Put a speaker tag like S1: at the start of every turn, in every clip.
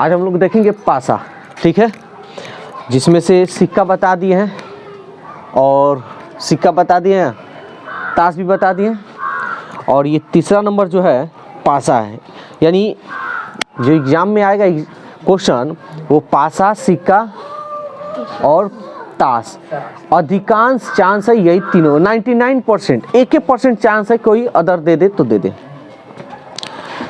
S1: आज हम लोग देखेंगे पासा, ठीक है, जिसमें से सिक्का बता दिए हैं और सिक्का बता दिए हैं, ताश भी बता दिए हैं, और ये तीसरा नंबर जो है पासा है। यानी जो एग्ज़ाम में आएगा क्वेश्चन वो पासा, सिक्का और ताश। अधिकांश चांस है यही तीनों, 99%, 1% चांस है कोई अदर दे दे तो दे दे।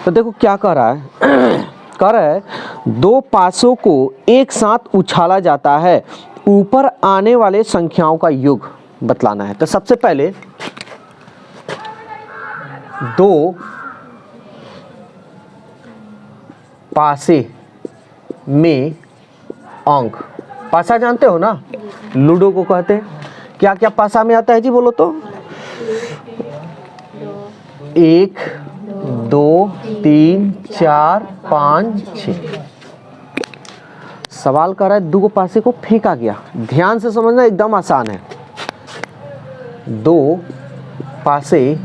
S1: तो देखो क्या कह रहा है कह रहा है दो पासों को एक साथ उछाला जाता है, ऊपर आने वाले संख्याओं का योग बतलाना है। तो सबसे पहले दो पासे में अंक, पासा जानते हो ना, लूडो को कहते हैं। क्या क्या पासा में आता है जी, बोलो तो। 1 2 3 4 5 6। सवाल कर रहा है दो पासे को फेंका गया। ध्यान से समझना, एकदम आसान है। दो पासे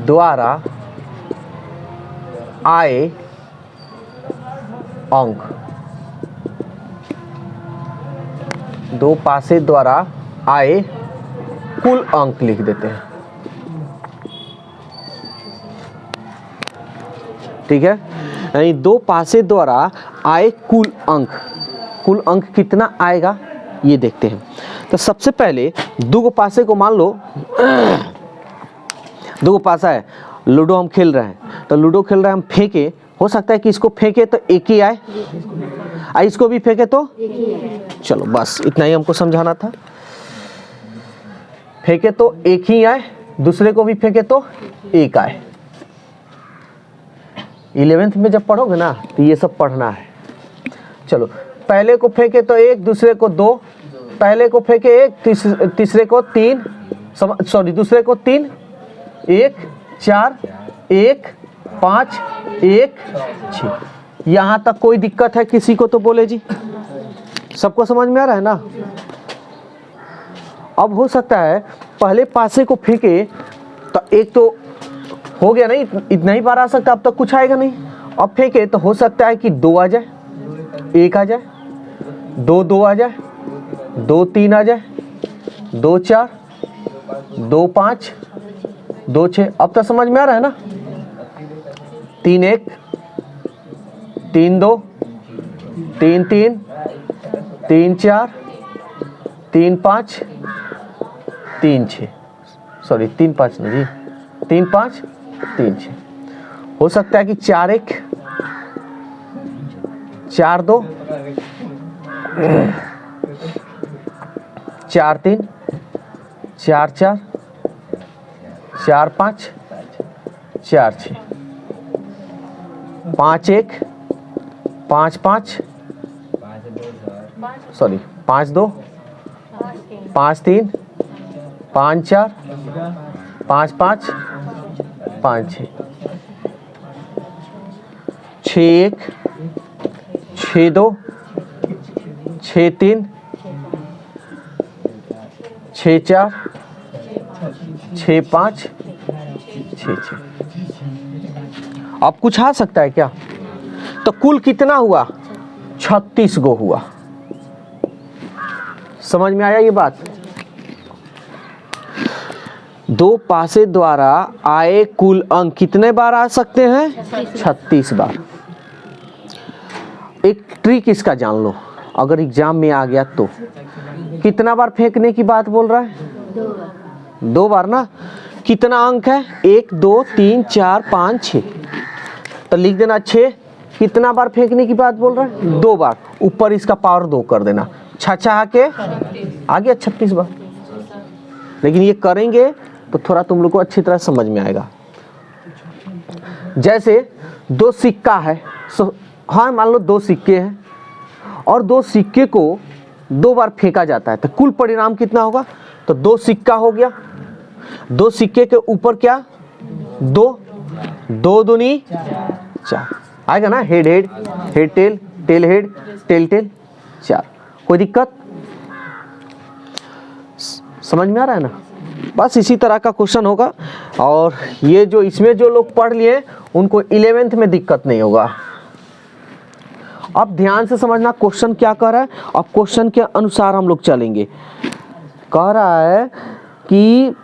S1: द्वारा आए अंक, दो पासे द्वारा आए कुल अंक लिख देते हैं, ठीक है। यानी दो पासे द्वारा आए कुल अंक कितना आएगा ये देखते हैं। तो सबसे पहले दो पासे को मान लो, दो पासा है, लूडो हम खेल रहे हैं, तो लूडो खेल रहे हैं हम, फेंके, हो सकता है कि इसको फेंके तो एक ही आए, इसको भी फेंके तो, चलो बस इतना ही हमको समझाना था। फेंके तो एक ही आए, दूसरे को भी फेंके तो एक आए। 11th में जब पढ़ोगे ना तो ये सब पढ़ना है। चलो, पहले को फेंके तो एक, दूसरे को दो, पहले को फेंके एक, तीसरे को तीन, दूसरे को तीन, 1 4 1 5 1 6। यहाँ तक कोई दिक्कत है किसी को तो बोले जी, सबको समझ में आ रहा है ना। अब हो सकता है पहले पासे को फेंके तो एक तो हो गया नहीं, इतना ही बार आ सकता, अब तक कुछ आएगा नहीं। अब फेंके तो हो सकता है कि 2 आ जाए, 1 आ जाए, 2 आ जाए, 2 3 आ जाए, 2 4, 2 5, 2 6। अब तो समझ में आ रहा है ना। 3 1, 3 2, 3 3, 3 4, 3 5, 3 6, सॉरी 3 5 नहीं जी, 3 5 3 6। हो सकता है कि 4 1, 4 2, 4 3, 4 4, 4 5, 4 6, 5 1, 5 5, सॉरी 5 2, 5 3, 5 4, 5 5, 5 6, 6 1, 6 2, 6 3, 6 4, 6 5, 6 6। अब कुछ आ सकता है क्या? तो कुल कितना हुआ? 36 गो हुआ। समझ में आया ये बात? दो पासे द्वारा आए कुल अंक कितने बार आ सकते हैं? 36 बार। एक ट्रिक इसका जान लो, अगर एग्जाम में आ गया तो। कितना बार फेंकने की बात बोल रहा है? 2 बार ना। कितना अंक है? 1 2 3 4 5 6। तो लिख देना 6। कितना बार फेंकने की बात बोल रहा है? 2 बार। ऊपर इसका पावर 2 कर देना, छछा के आ गया 36 बार। लेकिन ये करेंगे तो थोड़ा तुम लोग को अच्छी तरह समझ में आएगा। जैसे 2 सिक्का है, हाँ मान लो 2 सिक्के हैं और 2 सिक्के को 2 बार फेंका जाता है, तो कुल परिणाम कितना होगा? तो 2 सिक्का हो गया। 2 सिक्के के ऊपर क्या? 2, 2 दूनी 4 आएगा ना। Head head, head tail, tail head, tail tail, 4। कोई दिक्कत? समझ में आ रहा है ना? बस इसी तरह का क्वेश्चन होगा। और ये जो इसमें जो लोग पढ़ लिए उनको 11th में दिक्कत नहीं होगा। अब ध्यान से समझना क्वेश्चन क्या कह रहा है, अब क्वेश्चन के अनुसार हम लोग चलेंगे। कह रहा है कि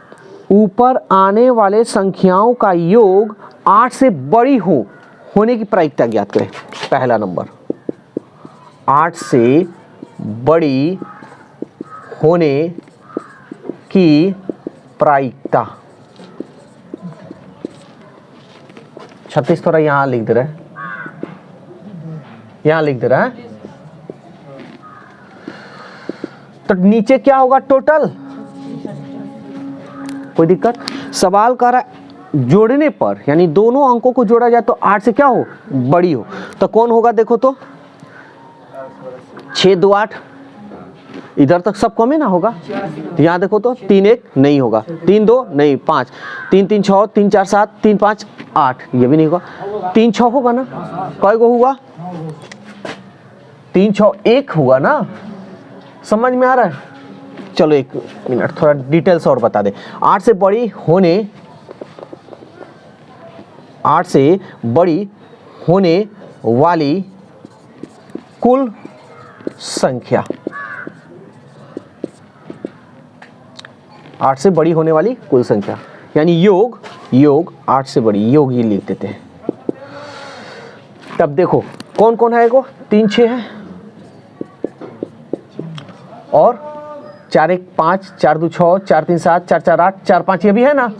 S1: ऊपर आने वाले संख्याओं का योग 8 से बड़ी होने की प्रायिकता ज्ञात करें। पहला नंबर, 8 से बड़ी होने की प्रायिकता। 36 थोड़ा यहाँ लिख दे रहा है, यहाँ लिख दे रहा है। तो नीचे क्या होगा टोटल, कोई दिक्कत? सवाल कर रहा है जोड़ने पर, यानी दोनों अंकों को जोड़ा जाए तो 8 से क्या हो, बड़ी हो। तो कौन होगा देखो तो, 6 2 8, इधर तक सब कम ही ना होगा। यहाँ देखो तो 3 1 नहीं होगा, 3 2 नहीं, 5 3 3 6 3 4 7 3 5 8, ये भी नहीं होगा। 3 6 होगा ना, कई गो हुआ, 3 6 1 हुआ ना, समझ में आ रहा है? चलो एक मिनट थोड़ा डिटेल्स और बता दे। 8 से बड़ी होने, 8 से बड़ी होने वाली कुल संख्या, 8 से बड़ी होने वाली कुल संख्या, यानी योग 8 से बड़ी, योग ये लिख देते हैं। तब देखो कौन कौन है, को 3 6 है और 4 1 5 4 2 6 4 3 7 4 4 8 4 5, ये भी है ना।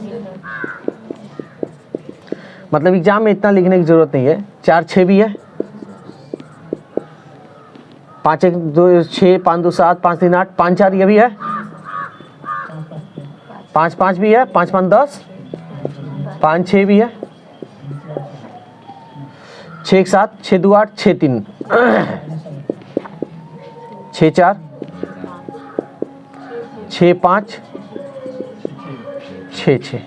S1: मतलब एग्जाम में इतना लिखने की जरूरत नहीं है। 4 6 भी है, 5 1 2 6 5 2 7 5 3 8 5 4, ये भी है। 5 5 भी है, 5 5 10, 5 6 भी है, 6 1 7 6 2 8 6 3 6 4 6 5 6 6।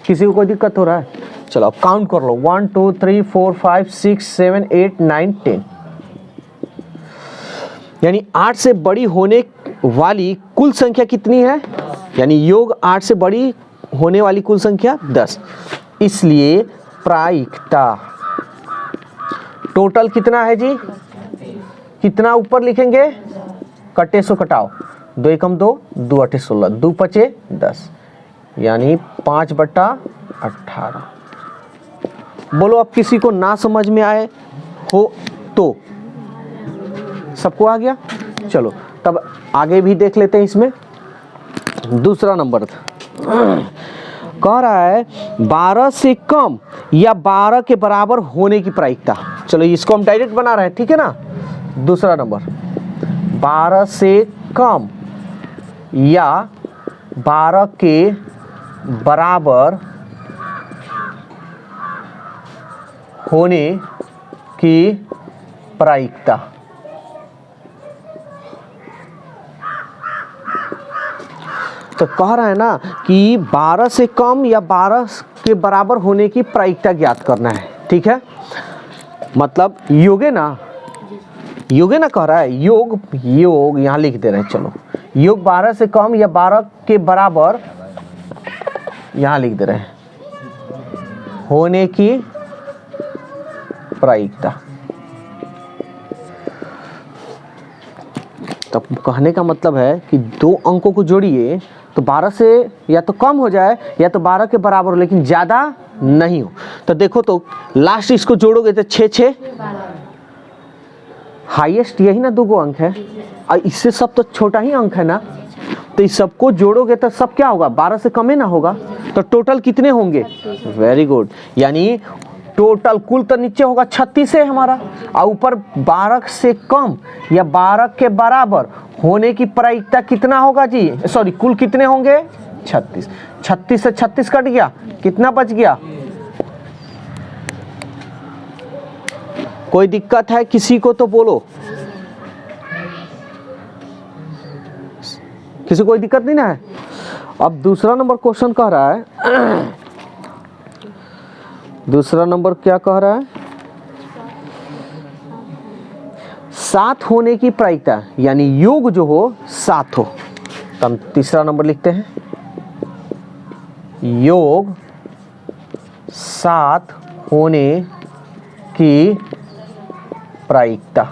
S1: किसी को कोई दिक्कत हो रहा है? चलो अब काउंट कर लो, 1 2 3 4 5 6 7 8 9 10, यानी 8 से बड़ी होने वाली कुल संख्या कितनी है, यानी योग 8 से बड़ी होने वाली कुल संख्या 10। इसलिए प्रायिकता टोटल कितना है जी, कितना ऊपर लिखेंगे, कटे सो कटाओ, 2 एकम 2 2 8 16 2 5 10, यानी 5/18। बोलो अब किसी को ना समझ में आए हो तो, सबको आ गया? चलो तब आगे भी देख लेते हैं। इसमें दूसरा नंबर कह रहा है 12 से कम या 12 के बराबर होने की प्रायिकता। चलो इसको हम डायरेक्ट बना रहे हैं, ठीक है ना। दूसरा नंबर, 12 से कम या 12 के बराबर होने की प्रायिकता। तो कह रहा है ना कि 12 से कम या 12 के बराबर होने की प्रायिकता ज्ञात करना है, ठीक है। मतलब योगे ना कह रहा है, योग यहाँ लिख दे रहे हैं। चलो योग 12 से कम या 12 के बराबर, यहाँ लिख दे रहे हैं, होने की प्रायिकता। तब कहने का मतलब है कि दो अंकों को जोड़िए तो 12 से या तो कम हो जाए या तो 12 के बराबर हो, लेकिन ज़्यादा नहीं हो। तो देखो तो लास्ट इसको जोड़ोगे तो 6 6, हाईएस्ट यही ना, 2 अंक है और इससे सब तो छोटा ही अंक है ना। तो इस सबको जोड़ोगे तो सब क्या होगा, 12 से कम ही ना होगा। तो टोटल कितने होंगे, वेरी गुड, यानी टोटल कुल तो नीचे होगा 36 है हमारा, और ऊपर 12 से कम या 12 के बराबर होने की प्रायिकता कितना होगा जी, सॉरी कुल कितने होंगे 36। 36 से 36 कट गया, कितना बच गया? कोई दिक्कत है किसी को तो बोलो, किसी को कोई दिक्कत नहीं ना है। अब दूसरा नंबर क्वेश्चन कह रहा है, दूसरा नंबर क्या कह रहा है, 7 होने की प्रायिकता, यानी योग जो हो 7 हो। तो हम तीसरा नंबर लिखते हैं, योग साथ होने की प्रायिकता।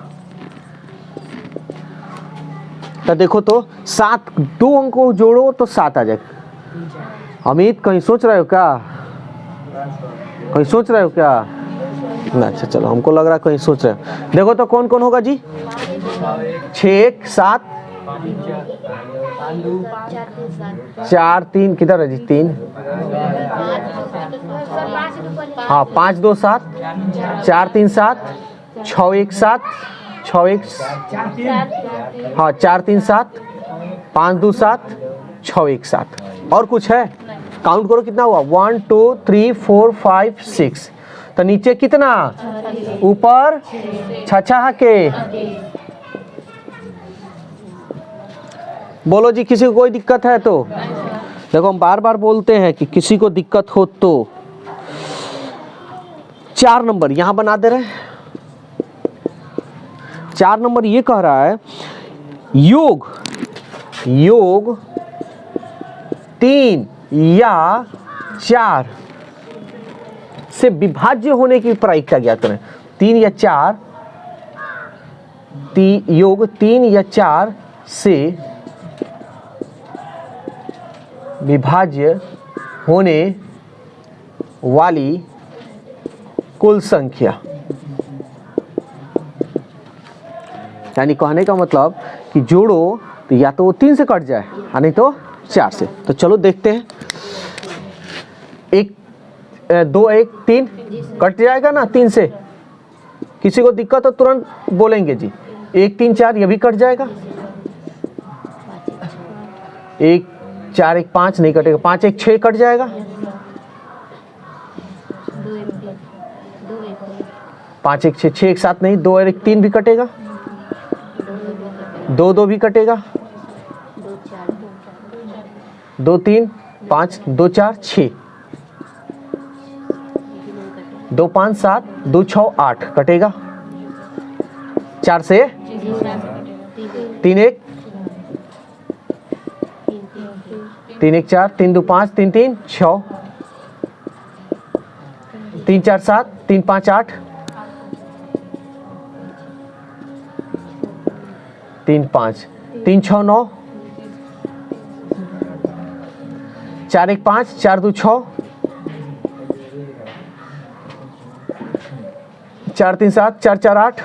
S1: तो देखो तो 7, 2 अंक को जोड़ो तो 7 आ जाएगा। अमित कहीं सोच रहे हो क्या? कहीं सोच रहे हो क्या? ना, अच्छा चलो, हमको लग रहा है कहीं सोच रहे हो। देखो तो कौन कौन होगा जी? 6, 7, 4, 3 किधर है जी? 3, हाँ 5, 2, 7, 4, 3, 7, 6, 1, 7, 6, 1, हाँ 4, 3, 7, 5, 2, 7, 6, 1, 7। और कुछ है? काउंट करो कितना हुआ? 1, 2, 3, 4, 5, 6। तो नीचे कितना? ऊपर 6 के। बोलो जी, किसी को कोई दिक्कत है तो? देखो हम बार बार बोलते हैं कि किसी को दिक्कत हो तो 4 नंबर यहां बना दे रहे हैं। 4 नंबर ये कह रहा है योग 3 या 4 से विभाज्य होने की प्रायिकता ज्ञात करें। 3 या 4 योग 3 या 4 से विभाज्य होने वाली कुल संख्या। यानी कहने का मतलब कि जोड़ो तो या तो वो 3 से कट जाए या नहीं तो 4 से। तो चलो देखते हैं। 1, 2, 1, 3 कट जाएगा ना 3 से। किसी को दिक्कत हो तुरंत बोलेंगे जी। 1, 3, 4 ये भी कट जाएगा। 1, 4, 1, 5 नहीं कटेगा। 5, 1, 6 कट जाएगा। 5, 1, 6, 6, 1, 7 नहीं। 2, 1, 3 भी कटेगा। 2, 2 भी कटेगा। 2, 3, 5, 2, 4, 6, 2, 5, 7, 2, 6, 8 कटेगा। 4 से 3, 1, 3, 1, 4, 3, 2, 5, 3, 3, 6, 3, 4, 7, 3, 5, 8, 3, 5, 3, 6, 9, 4, 1, 5, 4, 2, 6, 4, 3, 7, 4, 4, 8।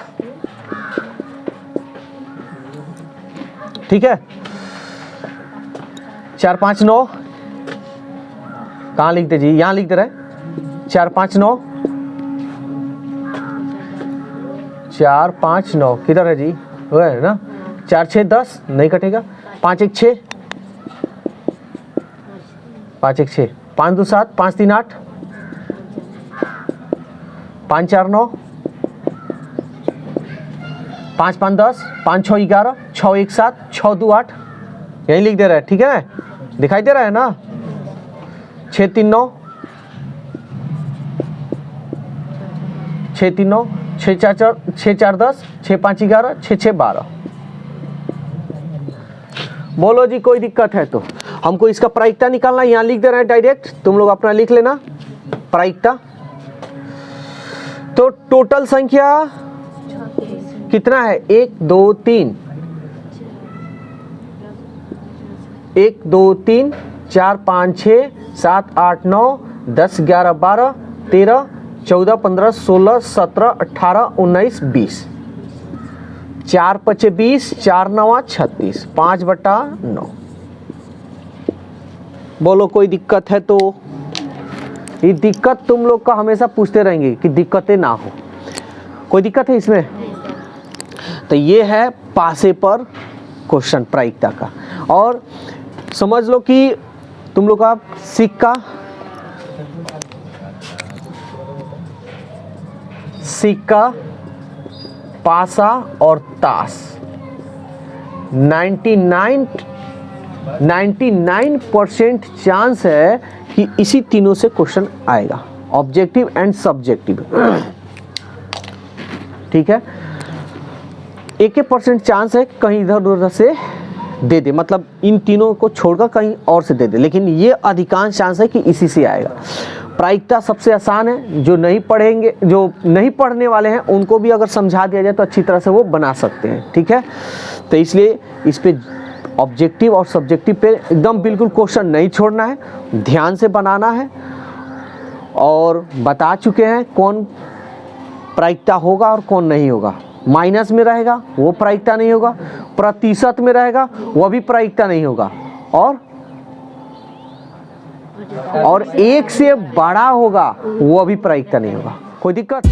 S1: ठीक है। 4, 5, 9 कहाँ लिखते जी? यहाँ लिख दे रहे। 4, 5, 9, 4, 5, 9 किधर है जी? वो है ना। 4, 6, 10 नहीं कटेगा। 5, 1, 6, 5, 1, 6, 5, 2, 7, 5, 3, 8, 5, 4, 9, 5, 5, 10, 5, 6, 11, 6, 1, 7, 6, 2, 8 यही लिख दे रहा है। ठीक है, दिखाई दे रहा है ना। 6, 3, 9, 6, 3, 9, 6, 4, 10, 6, 5, 11, 6, 6, 12। बोलो जी, कोई दिक्कत है तो? हमको इसका प्रायिकता निकालना, यहाँ लिख दे रहे हैं डायरेक्ट। तुम लोग अपना लिख लेना प्रायिकता। तो टोटल संख्या कितना है? 1, 2, 3, 1, 2, 3, 4, 5, 6, 7, 8, 9, 10, 11, 12, 13, 14, 15, 16, 17, 18, 19, 20। 4, 5, 20, 4, 9, 36, 5/9। बोलो कोई दिक्कत है तो? ये दिक्कत तुम लोग का हमेशा पूछते रहेंगे कि दिक्कतें ना हो। कोई दिक्कत है इसमें? तो ये है पासे पर क्वेश्चन प्रायिकता का। और समझ लो कि तुम लोग का सिक्का, पासा और ताश 99% चांस है कि इसी तीनों से क्वेश्चन आएगा, ऑब्जेक्टिव एंड सब्जेक्टिव। ठीक है। 1% चांस है कहीं इधर उधर से दे दे, मतलब इन तीनों को छोड़कर कहीं और से दे दे, लेकिन ये अधिकांश चांस है कि इसी से आएगा। प्रायिकता सबसे आसान है, जो नहीं पढ़ेंगे, जो नहीं पढ़ने वाले हैं उनको भी अगर समझा दिया जाए तो अच्छी तरह से वो बना सकते हैं, ठीक है। तो इसलिए इस पे ऑब्जेक्टिव और सब्जेक्टिव पे एकदम बिल्कुल क्वेश्चन नहीं छोड़ना है, ध्यान से बनाना है। और बता चुके हैं कौन प्रायिकता होगा और कौन नहीं होगा। माइनस में रहेगा वो प्रायिकता नहीं होगा, प्रतिशत में रहेगा वो भी प्रायिकता नहीं होगा, और एक से बड़ा होगा वो भी प्रायिकता नहीं होगा। कोई दिक्कत?